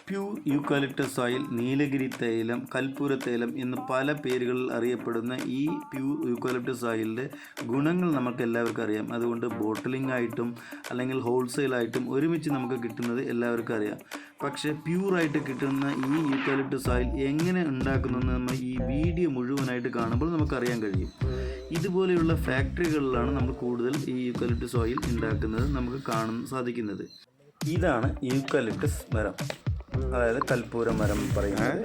Pure eucalyptus oil, Nilgiri തൈലം, കൽപ്പൂര തൈലം എന്ന് പല പേരുകളിൽ അറിയപ്പെടുന്ന ഈ പ്യൂർ യൂക്കാലിപ്റ്റസ് ഓയിലിൻ്റെ ഗുണങ്ങൾ നമുക്ക് എല്ലാവർക്കും അറിയാം. അതുകൊണ്ട് ബോട്ടിലിംഗ് ആയിട്ടും അല്ലെങ്കിൽ ഹോൾസെയിലായിട്ടും ഒരുമിച്ച് നമുക്ക് കിട്ടുന്നത് എല്ലാവർക്കും അറിയാം. പക്ഷേ പ്യൂറായിട്ട് കിട്ടുന്ന ഈ യൂക്കാലിപ്റ്റസ് ഓയിൽ എങ്ങനെ ഉണ്ടാക്കുന്നതെന്ന് നമ്മൾ ഈ വീഡിയോ മുഴുവനായിട്ട് കാണുമ്പോൾ നമുക്കറിയാൻ കഴിയും. ഇതുപോലെയുള്ള ഫാക്ടറികളിലാണ് നമ്മൾ കൂടുതൽ ഈ യൂക്കാലിപ്റ്റസ് ഓയിൽ ഉണ്ടാക്കുന്നത് നമുക്ക് കാണാൻ സാധിക്കുന്നത്. ഇതാണ് യൂക്കാലിപ്റ്റസ് മരം, അതായത് കൽപ്പൂര മരം പറയുന്നത്.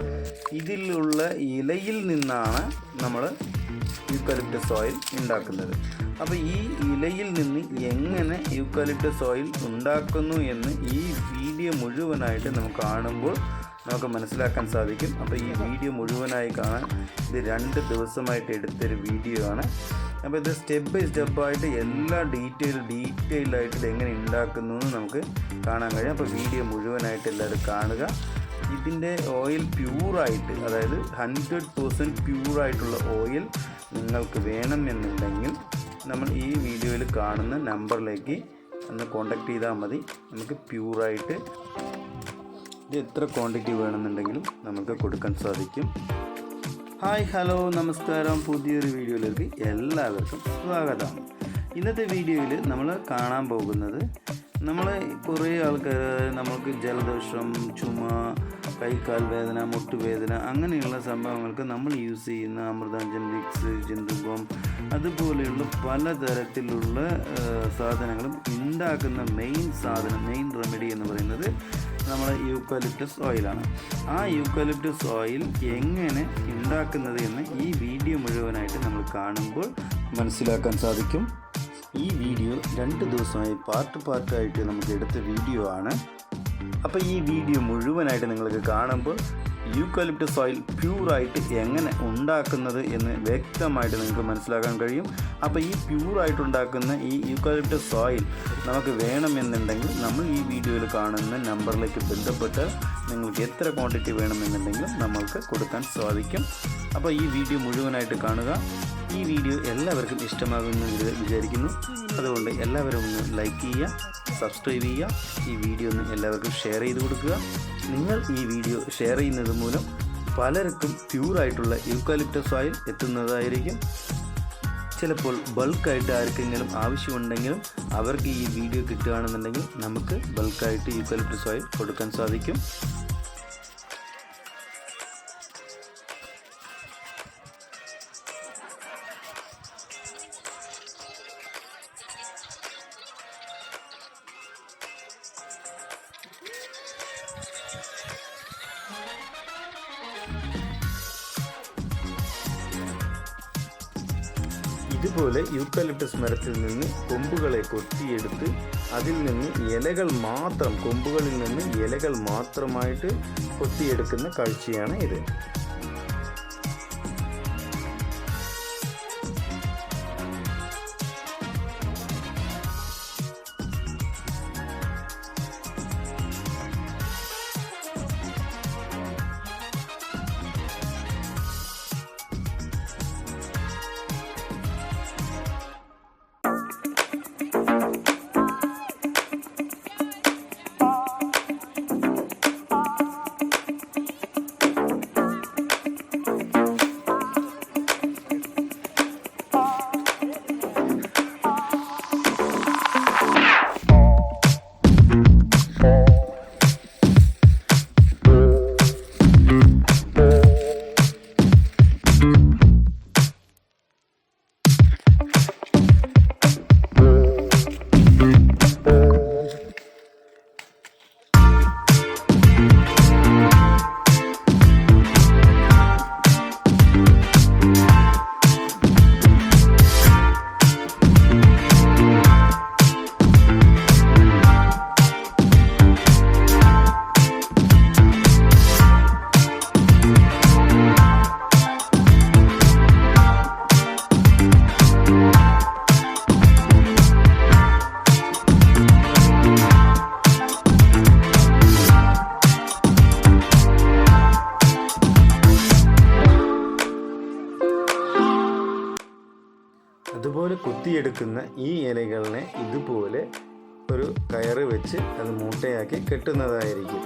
ഇതിലുള്ള ഇലയിൽ നിന്നാണ് നമ്മൾ യൂക്കാലിപ്റ്റസ് ഓയിൽ ഉണ്ടാക്കുന്നത്. അപ്പോൾ ഈ ഇലയിൽ നിന്ന് എങ്ങനെ യൂക്കാലിപ്റ്റസ് ഓയിൽ ഉണ്ടാക്കുന്നു എന്ന് ഈ വീഡിയോ മുഴുവനായിട്ട് നമുക്ക് കാണുമ്പോൾ നമുക്ക് മനസ്സിലാക്കാൻ സാധിക്കും. അപ്പോൾ ഈ വീഡിയോ മുഴുവനായി കാണാൻ ഇത് 2 ദിവസമായിട്ട് എടുത്തൊരു വീഡിയോ ആണ്. അപ്പോൾ ഇത് സ്റ്റെപ്പ് ബൈ സ്റ്റെപ്പായിട്ട് എല്ലാ ഡീറ്റെയിലായിട്ട് ഇത് എങ്ങനെ ഉണ്ടാക്കുന്നു എന്ന് നമുക്ക് കാണാൻ കഴിയും. അപ്പോൾ വീഡിയോ മുഴുവനായിട്ട് എല്ലാവരും കാണുക. ഇതിൻ്റെ ഓയിൽ പ്യൂറായിട്ട്, അതായത് 100% പ്യൂറായിട്ടുള്ള ഓയിൽ നിങ്ങൾക്ക് വേണമെന്നുണ്ടെങ്കിൽ നമ്മൾ ഈ വീഡിയോയിൽ കാണുന്ന നമ്പറിലേക്ക് ഒന്ന് കോൺടാക്റ്റ് ചെയ്താൽ മതി. നമുക്ക് പ്യൂറായിട്ട് ഇത് എത്ര ക്വാണ്ടിറ്റി വേണമെന്നുണ്ടെങ്കിലും നമുക്ക് കൊടുക്കാൻ സാധിക്കും. ഹായ്, ഹലോ, നമസ്കാരം. പുതിയൊരു വീഡിയോയിലേക്ക് എല്ലാവർക്കും സ്വാഗതം. ഇന്നത്തെ വീഡിയോയിൽ നമ്മൾ കാണാൻ പോകുന്നത്, നമ്മൾ കുറേ ആൾക്കാർ നമുക്ക് ജലദോഷം, ചുമ, കൈക്കാൽ വേദന, മുട്ടുവേദന അങ്ങനെയുള്ള സംഭവങ്ങൾക്ക് നമ്മൾ യൂസ് ചെയ്യുന്ന അമൃതാഞ്ജൻ വിക്സ്, ജന്തുകം, അതുപോലെയുള്ള പലതരത്തിലുള്ള സാധനങ്ങളും ഉണ്ടാക്കുന്ന മെയിൻ റെമഡി എന്ന് പറയുന്നത് നമ്മൾ യൂക്കാലിപ്റ്റസ് ഓയിലാണ്. ആ യൂക്കാലിപ്റ്റസ് ഓയിൽ എങ്ങനെ ഉണ്ടാക്കുന്നത് എന്ന് ഈ വീഡിയോ മുഴുവനായിട്ട് നമ്മൾ കാണുമ്പോൾ മനസ്സിലാക്കാൻ സാധിക്കും. ഈ വീഡിയോ 2 ദിവസമായി പാർട്ടായിട്ട് നമുക്ക് എടുത്ത വീഡിയോ ആണ്. അപ്പോൾ ഈ വീഡിയോ മുഴുവനായിട്ട് നിങ്ങൾക്ക് കാണുമ്പോൾ യൂക്കാലിപ്റ്റസ് ഓയിൽ പ്യൂറായിട്ട് എങ്ങനെ ഉണ്ടാക്കുന്നത് എന്ന് വ്യക്തമായിട്ട് നിങ്ങൾക്ക് മനസ്സിലാക്കാൻ കഴിയും. അപ്പോൾ ഈ പ്യൂറായിട്ട് ഉണ്ടാക്കുന്ന ഈ യൂക്കാലിപ്റ്റസ് ഓയിൽ നമുക്ക് വേണമെന്നുണ്ടെങ്കിൽ നമ്മൾ ഈ വീഡിയോയിൽ കാണുന്ന നമ്പറിലേക്ക് ബന്ധപ്പെട്ട് നിങ്ങൾക്ക് എത്ര ക്വാണ്ടിറ്റി വേണമെന്നുണ്ടെങ്കിലും നമ്മൾക്ക് കൊടുക്കാൻ സാധിക്കും. അപ്പോൾ ഈ വീഡിയോ മുഴുവനായിട്ട് കാണുക. ഈ വീഡിയോ എല്ലാവർക്കും ഇഷ്ടമാകുമെന്ന് വിചാരിക്കുന്നു. അതുകൊണ്ട് എല്ലാവരും ഒന്ന് ലൈക്ക് ചെയ്യുക, സബ്സ്ക്രൈബ് ചെയ്യുക, ഈ വീഡിയോ ഒന്ന് എല്ലാവർക്കും ഷെയർ ചെയ്ത് കൊടുക്കുക. നിങ്ങൾ ഈ വീഡിയോ ഷെയർ ചെയ്യുന്നത് മൂലം പലർക്കും പ്യൂറായിട്ടുള്ള യൂക്കാലിപ്റ്റസ് ഓയിൽ എത്തുന്നതായിരിക്കും. ചിലപ്പോൾ ബൾക്കായിട്ട് ആർക്കെങ്കിലും ആവശ്യമുണ്ടെങ്കിലും അവർക്ക് ഈ വീഡിയോ കിട്ടുകയാണെന്നുണ്ടെങ്കിൽ നമുക്ക് ബൾക്കായിട്ട് യൂക്കാലിപ്റ്റസ് ഓയിൽ കൊടുക്കാൻ സാധിക്കും. ഇതുപോലെ യൂക്കാലിപ്റ്റസ് മരത്തിൽ നിന്ന് കൊമ്പുകളെ കൊത്തിയെടുത്ത് അതിൽ നിന്ന് ഇലകൾ മാത്രം, കൊമ്പുകളിൽ നിന്ന് ഇലകൾ മാത്രമായിട്ട് കൊത്തിയെടുക്കുന്ന കാഴ്ചയാണ് ഇത്. അതുപോലെ കുത്തിയെടുക്കുന്ന ഈ ഇലകളെ ഇതുപോലെ ഒരു കയറ് വെച്ച് അത് മൂട്ടയാക്കി കെട്ടുന്നതായിരിക്കും.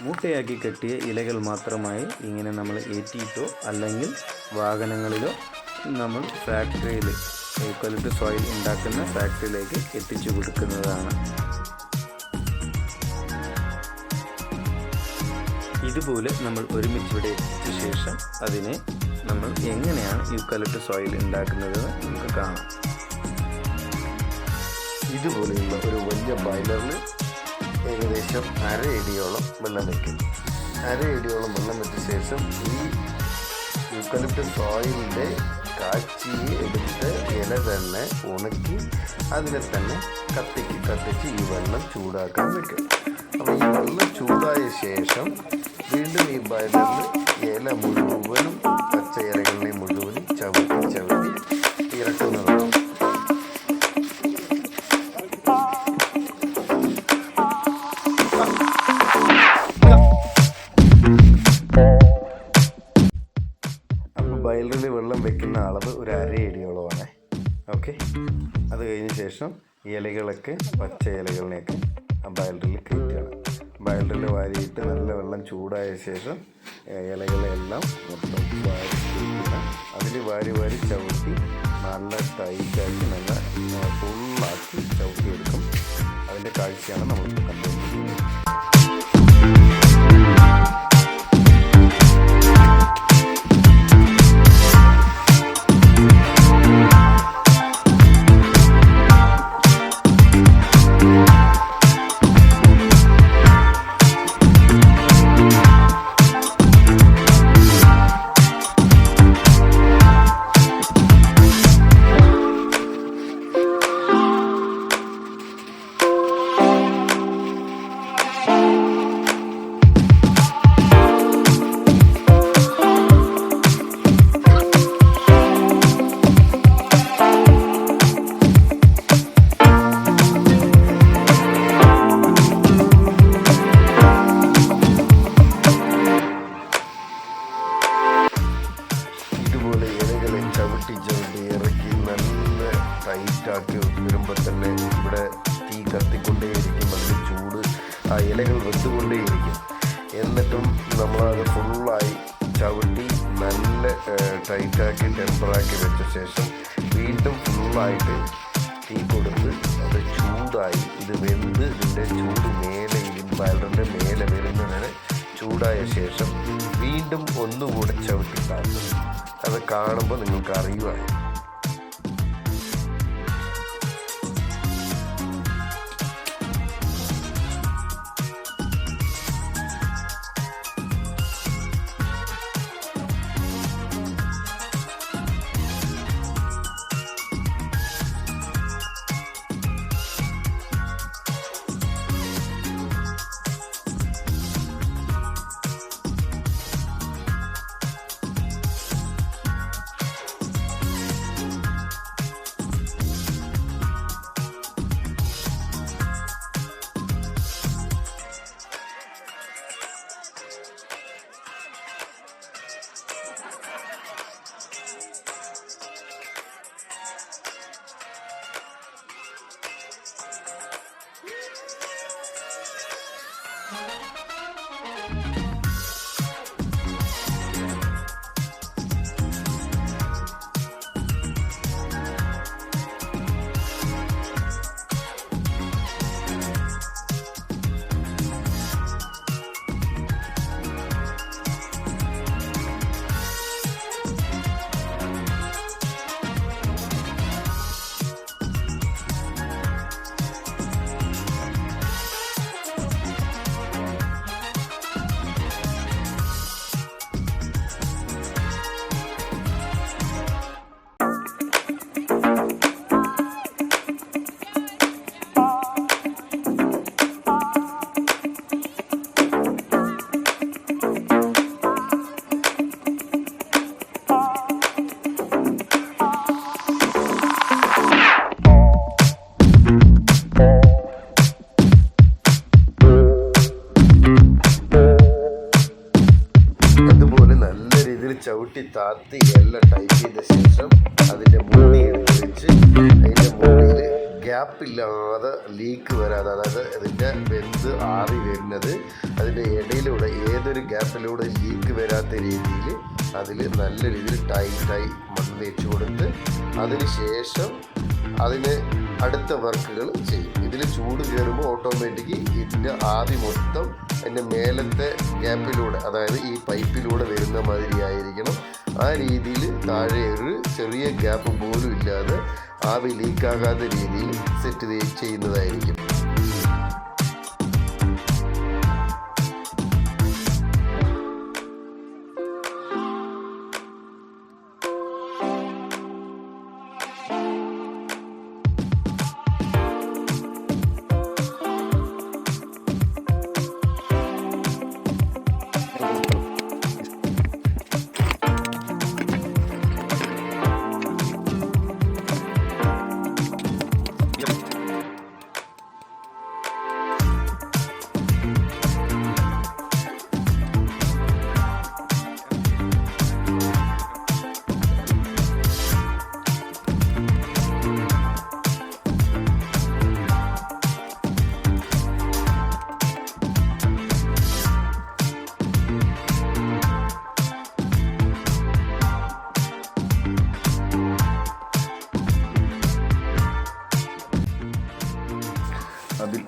മൂട്ടയാക്കി കെട്ടിയ ഇലകൾ മാത്രമായി ഇങ്ങനെ നമ്മൾ ഏറ്റിയിട്ടോ അല്ലെങ്കിൽ വാഹനങ്ങളിലോ നമ്മൾ ഫാക്ടറിയിൽ യൂക്കലിപ്റ്റസ് ഓയിൽ ഉണ്ടാക്കുന്ന ഫാക്ടറിയിലേക്ക് എത്തിച്ചു കൊടുക്കുന്നതാണ്. ഇതുപോലെ നമ്മൾ ഒരുമിച്ച് ഇവിടെ എത്തിച്ച ശേഷം അതിനെ നമ്മൾ എങ്ങനെയാണ് യൂക്കലിപ്റ്റസ് ഓയിൽ ഉണ്ടാക്കുന്നതെന്ന് നമുക്ക് കാണാം. ഇതുപോലെയുള്ള ഒരു വലിയ ബോയിലറിൽ ഏകദേശം അരയടിയോളം വെള്ളം വയ്ക്കും. അരയടിയോളം വെള്ളം വെച്ച ശേഷം ഈ യൂക്കലിപ്റ്റസ് ഓയിലിൻ്റെ കാച്ചി എടുത്ത് ഇല തന്നെ ഉണക്കി അതിനെ തന്നെ കത്തിച്ച് ഈ വെള്ളം ചൂടാക്കാൻ വയ്ക്കും. അപ്പോൾ ഈ വെള്ളം ചൂടായ ശേഷം വീണ്ടും ഈ ബോയിലറിൽ ഇല മുഴുവനും പച്ച ഇലകളിനെ മുഴുവനും ചവിട്ടി ഇറക്കുന്നതാണ്. ബോയിലറിൽ വെള്ളം വെക്കുന്ന അളവ് ഒരു അരയടിയോളമാണ്. ഓക്കെ, അത് കഴിഞ്ഞ ശേഷം ഇലകളൊക്കെ പച്ച ഇലകളിനെയൊക്കെ ആ ബോയിലറിൽ കയറ്റുകയാണ്. ബോയിലറിൽ വാരിയിട്ട് നല്ല വെള്ളം ചൂടായ ശേഷം ഇലകളെല്ലാം മൊത്തം വാരി കയറ്റുക. അതിൽ വാരി ചവിട്ടി നല്ല ടൈറ്റാക്കി നല്ല ഫുള്ളാക്കി ചവിട്ടിയെടുക്കും. അതിൻ്റെ കാഴ്ചയാണ് നമ്മൾ കണ്ടുകൊണ്ടിരിക്കുന്നത്. ചവിട്ടി ഇറക്കി നല്ല ടൈറ്റാക്കി വരുമ്പോൾ തന്നെ ഇവിടെ തീ കത്തിക്കൊണ്ടേയിരിക്കും. അതിന് ചൂട് ആ ഇലകൾ വെന്തുകൊണ്ടേയിരിക്കും. എന്നിട്ടും നമ്മളത് ഫുള്ളായി ചവിട്ടി നല്ല ടൈറ്റാക്കി ടെമ്പറാക്കി വെച്ച ശേഷം വീണ്ടും ഫുള്ളായിട്ട് തീ കൊടുത്ത് അത് ചൂടായി ഇത് വെന്ത് ഇതിൻ്റെ ചൂട് മേലെ ബോയിലറിൻ്റെ മേലെ വരുന്നതിന് ചൂടായ ശേഷം വീണ്ടും ഒന്നുകൂടെ ചവിട്ടി താഴ്ത്തും. അത് കാണുമ്പോൾ നിങ്ങൾക്ക് അറിയുവാൻ ചവിട്ടി താത്തി എല്ലാം ടൈറ്റ് ചെയ്ത ശേഷം അതിൻ്റെ മൂടി എടുത്ത് വെച്ച് അതിൻ്റെ മുകളിൽ ഗ്യാപ്പില്ലാതെ ലീക്ക് വരാതെ, അതായത് അതിൻ്റെ വെന്ത് ആവി വരുന്നത് അതിൻ്റെ ഇടയിലൂടെ ഏതൊരു ഗ്യാപ്പിലൂടെ ലീക്ക് വരാത്ത രീതിയിൽ അതിൽ നല്ല രീതിയിൽ ടൈറ്റായി മണ്ണ് തേച്ച് കൊടുത്ത് അതിന് ശേഷം അതിന് അടുത്ത വർക്കുകൾ ചെയ്യും. ഇതിൽ ചൂട് കയറുമ്പോൾ ഓട്ടോമാറ്റിക് ഇതിൻ്റെ ആവി മൊത്തം അതിൻ്റെ മേലത്തെ ഗ്യാപ്പിലൂടെ, അതായത് ഈ പൈപ്പിലൂടെ വരുന്ന മാതിരി ആയിരിക്കണം. ആ രീതിയിൽ താഴെ ഒരു ചെറിയ ഗ്യാപ്പ് പോലും ഇല്ലാതെ ആവി ലീക്കാകാത്ത രീതിയിൽ സെറ്റ് ചെയ്യുന്നതായിരിക്കും.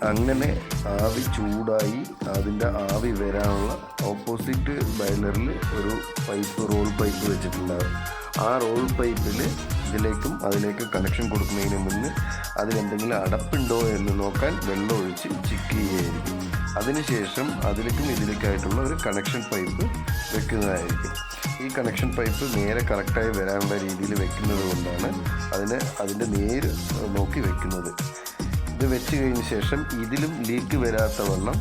അങ്ങനെ ആവി ചൂടായി അതിൻ്റെ ആവി വരാനുള്ള ഓപ്പോസിറ്റ് ബൈലറിൽ ഒരു റോൾ പൈപ്പ് വെച്ചിട്ടുണ്ടാകും. ആ റോൾ പൈപ്പിൽ അതിലേക്ക് കണക്ഷൻ കൊടുക്കുന്നതിന് മുന്നേ അതിലെന്തെങ്കിലും അടപ്പുണ്ടോ എന്ന് നോക്കാൻ വെള്ളം ഒഴിച്ച് ചെക്ക് ചെയ്യുകയായിരിക്കും. അതിനുശേഷം ഇതിലേക്കായിട്ടുള്ള ഒരു കണക്ഷൻ പൈപ്പ് വെക്കുന്നതായിരിക്കും. ഈ കണക്ഷൻ പൈപ്പ് നേരെ കറക്റ്റായി വരാനുള്ള രീതിയിൽ വെക്കുന്നത് കൊണ്ടാണ് അതിൻ്റെ നേര് നോക്കി വെക്കുന്നത്. ഇത് വെച്ച് കഴിഞ്ഞ ശേഷം ഇതിലും ലീക്ക് വരാത്ത വെള്ളം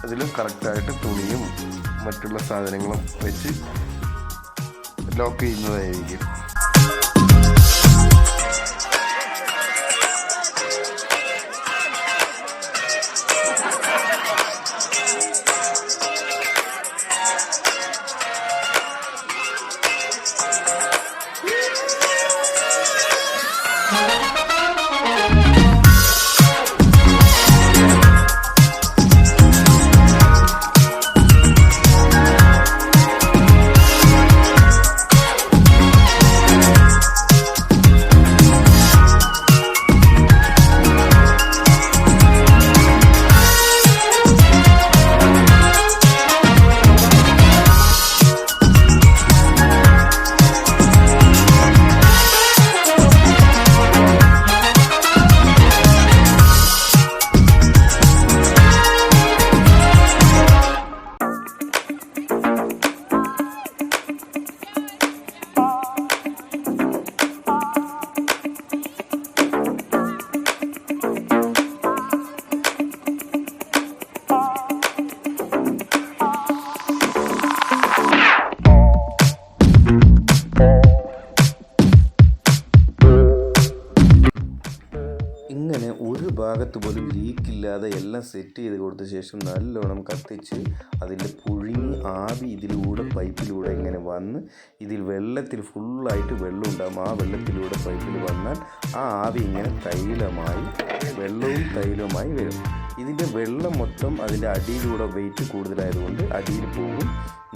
ഇതിലും കറക്റ്റായിട്ട് തുണിയും മറ്റുള്ള സാധനങ്ങളും വെച്ച് ലോക്ക് ചെയ്യുന്നതായിരിക്കും. ഇങ്ങനെ ഒരു ഭാഗത്ത് പോലും ലീക്കില്ലാതെ എല്ലാം സെറ്റ് ചെയ്ത് കൊടുത്ത ശേഷം നല്ലോണം കത്തിച്ച് അതിൻ്റെ പുഴുങ്ങി ആവി ഇതിലൂടെ പൈപ്പിലൂടെ ഇങ്ങനെ വന്ന് വെള്ളത്തിൽ ഫുള്ളായിട്ട് വെള്ളം ഉണ്ടാകും. ആ വെള്ളത്തിലൂടെ പൈപ്പിൽ വന്നാൽ ആ ആവി ഇങ്ങനെ വെള്ളവും തൈലവുമായി വരും. ഇതിൻ്റെ വെള്ളം മൊത്തം അതിൻ്റെ അടിയിലൂടെ വെയിറ്റ് കൂടുതലായതുകൊണ്ട് അടിയിൽ പോകും.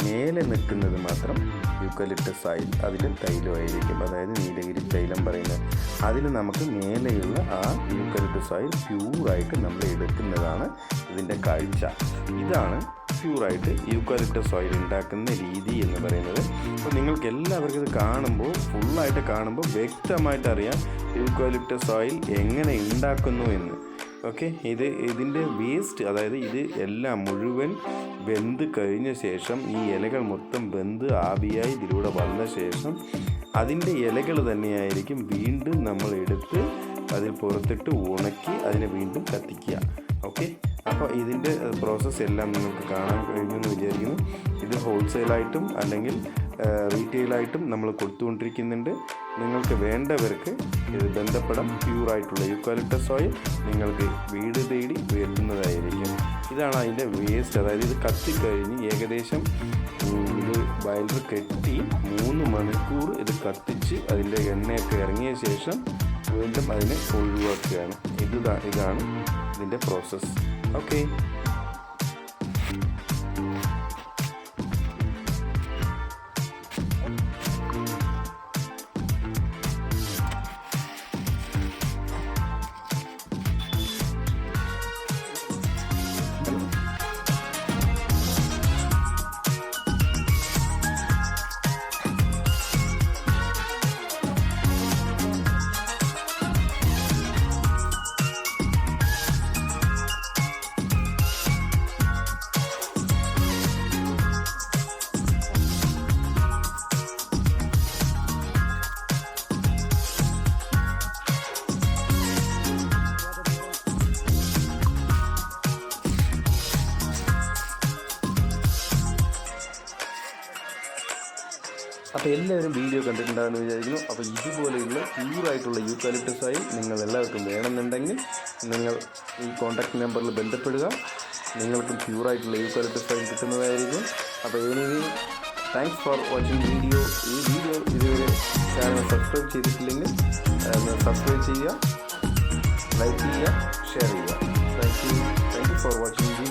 മേലെ നിൽക്കുന്നത് മാത്രം യൂക്കലിപ്റ്റസ് ഓയിൽ, അതിൻ്റെ തൈലമായിരിക്കും, അതായത് നീലഗിരി തൈലം പറയുന്നത്. അതിന് നമുക്ക് മേലെയുള്ള ആ യൂക്കലിപ്റ്റസ് ഓയിൽ പ്യൂറായിട്ട് നമ്മൾ എടുക്കുന്നതാണ് ഇതിൻ്റെ കാഴ്ച. ഇതാണ് പ്യൂറായിട്ട് യൂക്കലിപ്റ്റസ് ഓയിൽ ഉണ്ടാക്കുന്ന രീതി എന്ന് പറയുന്നത്. അപ്പോൾ നിങ്ങൾക്ക് എല്ലാവർക്കും ഇത് ഫുള്ളായിട്ട് കാണുമ്പോൾ വ്യക്തമായിട്ട് അറിയാം യൂക്കലിപ്റ്റസ് ഓയിൽ എങ്ങനെ ഉണ്ടാക്കുന്നു എന്ന്. ഓക്കെ, ഇതിൻ്റെ വേസ്റ്റ്, അതായത് ഇത് എല്ലാം മുഴുവൻ വെന്ത് കഴിഞ്ഞ ശേഷം ഈ ഇലകൾ മൊത്തം വെന്ത് ആവിയായി ഇതിലൂടെ വന്ന ശേഷം അതിൻ്റെ ഇലകൾ തന്നെയായിരിക്കും വീണ്ടും നമ്മൾ എടുത്ത് അതിൽ പുറത്തിട്ട് ഉണക്കി അതിനെ വീണ്ടും കത്തിക്കുക. ഓക്കെ, അപ്പോൾ ഇതിൻ്റെ പ്രോസസ്സ് എല്ലാം നിങ്ങൾക്ക് കാണാൻ കഴിയുമെന്ന് വിചാരിക്കുന്നു. ഇത് ഹോൾസെയിലായിട്ടും അല്ലെങ്കിൽ റീറ്റെയിലായിട്ടും നമ്മൾ കൊടുത്തുകൊണ്ടിരിക്കുന്നുണ്ട്. നിങ്ങൾക്ക് വേണ്ടവർക്ക് ഇത് ബന്ധപ്പെടാം. പ്യൂറായിട്ടുള്ള യൂക്കാലിപ്റ്റസ് ഓയിൽ നിങ്ങൾക്ക് വീട് തേടി വരുന്നതായിരിക്കും. ഇതാണ് അതിൻ്റെ വേസ്റ്റ്, അതായത് ഇത് കത്തിക്കഴിഞ്ഞ് ഏകദേശം ഇത് ബയലർ കെട്ടി 3 മണിക്കൂർ ഇത് കത്തിച്ച് അതിൻ്റെ എണ്ണയൊക്കെ ഇറങ്ങിയ ശേഷം വീണ്ടും അതിനെ ഒഴിവാക്കുകയാണ്. ഇതാണ് ഇതിൻ്റെ പ്രോസസ്സ്. ഓക്കെ. അപ്പോൾ എല്ലാവരും വീഡിയോ കണ്ടിട്ടുണ്ടാകുമെന്ന് വിചാരിക്കുന്നു. അപ്പോൾ ഇതുപോലെയുള്ള പ്യൂറായിട്ടുള്ള യൂക്കാലിപ്റ്റസ് ഓയിൽ നിങ്ങൾ എല്ലാവർക്കും വേണമെന്നുണ്ടെങ്കിൽ നിങ്ങൾ ഈ കോൺടാക്ട് നമ്പറിൽ ബന്ധപ്പെടുക. നിങ്ങൾക്കും പ്യൂറായിട്ടുള്ള യൂക്കാലിപ്റ്റസ് ഓയിൽ കിട്ടുന്നതായിരിക്കും. അപ്പോൾ anyway thanks for watching video. ഈ വീഡിയോ ഇതുവരെ ചാനൽ സബ്സ്ക്രൈബ് ചെയ്തിട്ടില്ലെങ്കിൽ സബ്സ്ക്രൈബ് ചെയ്യുക, ലൈക്ക് ചെയ്യുക, ഷെയർ ചെയ്യുക. Thank you for watching.